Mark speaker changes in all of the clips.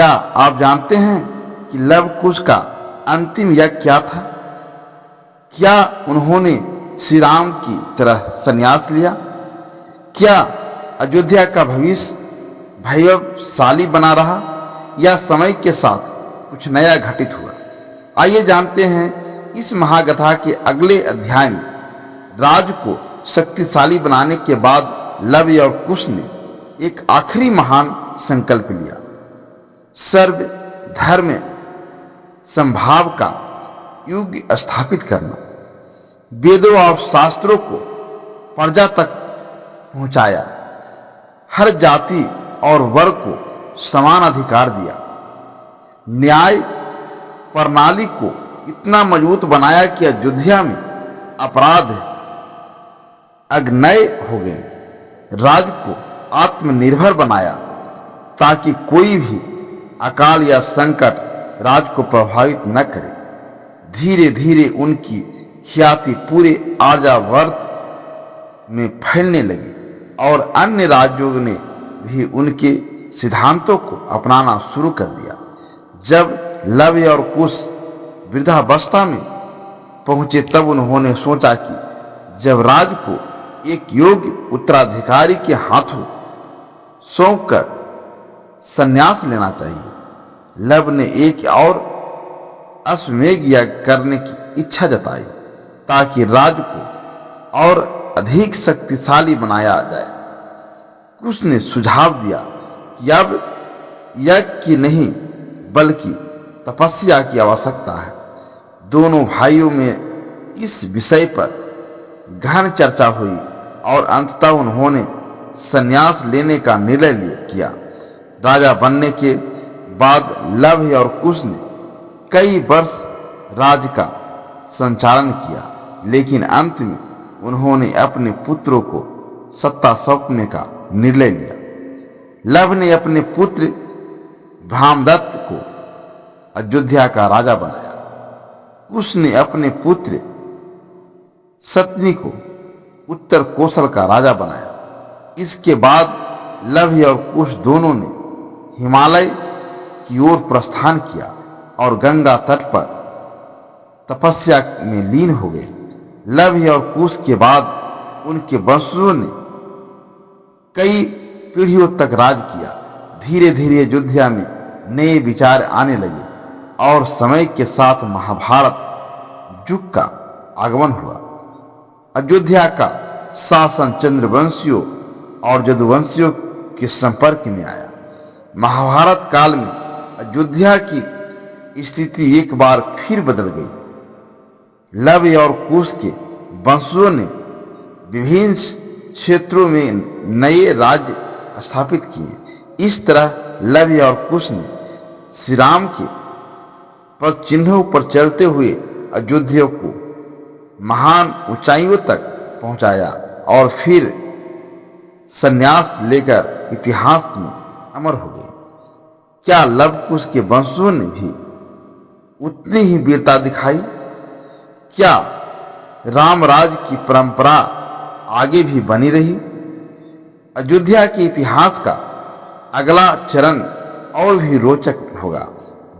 Speaker 1: क्या आप जानते हैं कि लव कुश का अंतिम यज्ञ क्या था? क्या उन्होंने श्री राम की तरह संन्यास लिया? क्या अयोध्या का भविष्य वैभवशाली बना रहा या समय के साथ कुछ नया घटित हुआ? आइए जानते हैं इस महागाथा के अगले अध्याय में। राज को शक्तिशाली बनाने के बाद लव और कुश ने एक आखिरी महान संकल्प लिया, सर्व धर्म संभाव का युग स्थापित करना। वेदों और शास्त्रों को प्रजा तक पहुंचाया, हर जाति और वर्ग को समान अधिकार दिया, न्याय प्रणाली को इतना मजबूत बनाया कि अयोध्या में अपराध अग्नय हो गए। राज को आत्मनिर्भर बनाया ताकि कोई भी अकाल या संकट राज को प्रभावित न करे। धीरे धीरे उनकी ख्याति पूरे आर्यावर्त में फैलने लगी और अन्य राज्यों ने भी उनके सिद्धांतों को अपनाना शुरू कर दिया। जब लव और कुश वृद्धावस्था में पहुंचे तब उन्होंने सोचा कि जब राज को एक योग्य उत्तराधिकारी के हाथों सौंपकर संन्यास लेना चाहिए। लव ने एक और अश्वमेध यज्ञ करने की इच्छा जताई ताकि राज को और अधिक शक्तिशाली बनाया जाए। कुश ने सुझाव दिया कि अब यज्ञ की नहीं बल्कि तपस्या की आवश्यकता है। दोनों भाइयों में इस विषय पर गहन चर्चा हुई और अंततः उन्होंने संन्यास लेने का निर्णय किया। राजा बनने के बाद लव और कुश ने कई वर्ष राज्य का संचालन किया, लेकिन अंत में उन्होंने अपने पुत्रों को सत्ता सौंपने का निर्णय लिया। लव ने अपने पुत्र ब्रह्मदत्त को अयोध्या का राजा बनाया। कुश ने अपने पुत्र सतनी को उत्तर कौशल का राजा बनाया। इसके बाद लव और कुश दोनों ने हिमालय की ओर प्रस्थान किया और गंगा तट पर तपस्या में लीन हो गए। लव और कुश के बाद उनके वंशजों ने कई पीढ़ियों तक राज किया। धीरे धीरे अयोध्या में नए विचार आने लगे और समय के साथ महाभारत युग का आगमन हुआ। अयोध्या का शासन चंद्रवंशियों और यदुवंशियों के संपर्क में आया। महाभारत काल में अयोध्या की स्थिति एक बार फिर बदल गई। लव और कुश के वंशजों ने विभिन्न क्षेत्रों में नए राज्य स्थापित किए। इस तरह लव और कुश ने श्री राम के पद चिन्हों पर चलते हुए अयोध्या को महान ऊंचाइयों तक पहुंचाया और फिर संन्यास लेकर इतिहास में अमर हो गए। क्या लव कुश के वंशजों ने भी उतनी ही वीरता दिखाई? क्या रामराज की परंपरा आगे भी बनी रही? अयोध्या के इतिहास का अगला चरण और भी रोचक होगा।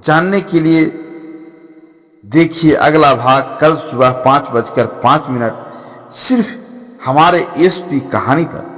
Speaker 1: जानने के लिए देखिए अगला भाग कल सुबह 5:05 सिर्फ हमारे एसपी कहानी पर।